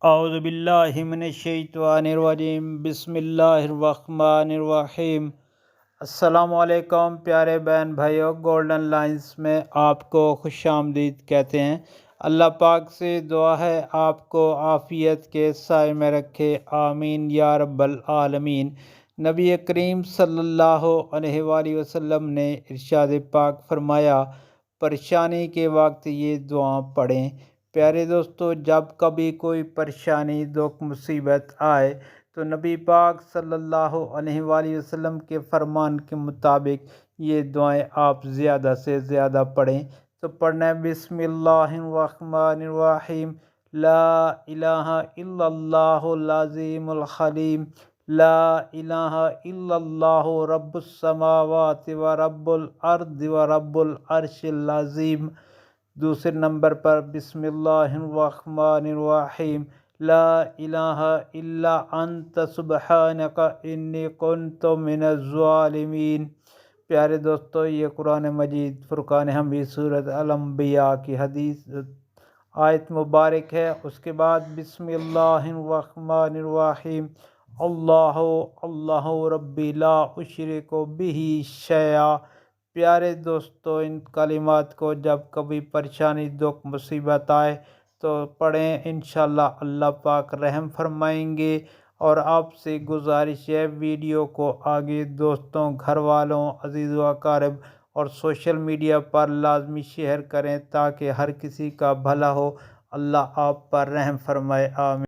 اعوذ باللہ من الشیطان الرجیم، بسم اللہ الرحمن الرحیم۔ السلام علیکم پیارے بہن بھائیو، گولڈن لائنز میں آپ کو خوش آمدید کہتے ہیں۔ اللہ پاک سے دعا ہے آپ کو عافیت کے سائے میں رکھے، آمین یا رب العالمین۔ نبی کریم صلی اللہ علیہ وآلہ وسلم نے ارشاد پاک فرمایا، پریشانی کے وقت یہ دعا پڑھیں۔ پیارے دوستو، جب کبھی کوئی پریشانی، دکھ، مصیبت آئے تو نبی پاک صلی اللہ علیہ وآلہ وسلم کے فرمان کے مطابق یہ دعائیں آپ زیادہ سے زیادہ پڑھیں۔ تو پڑھنا ہے بسم اللہ الرحمن الرحیم، لا الہ الا اللہ العظیم الحلیم، لا الہ الا اللہ رب السماوات و رب الارض و رب العرش العظیم۔ دوسرے نمبر پر بسم اللہ الرحمن الرحیم، لا الہ الا انت سبحانک انی کنت من الظالمین۔ پیارے دوستو، یہ قرآن مجید فرقان حمید سورۃ الانبیاء کی حدیث آیت مبارک ہے۔ اس کے بعد بسم اللہ الرحمن الرحیم، اللہ اللہ ربی لا اشرک بہ شیئا۔ پیارے دوستو، ان کلمات کو جب کبھی پریشانی، دکھ، مصیبت آئے تو پڑھیں، انشاءاللہ اللہ پاک رحم فرمائیں گے۔ اور آپ سے گزارش ہے، ویڈیو کو آگے دوستوں، گھر والوں، عزیز و اقارب اور سوشل میڈیا پر لازمی شیئر کریں تاکہ ہر کسی کا بھلا ہو۔ اللہ آپ پر رحم فرمائے، آمین۔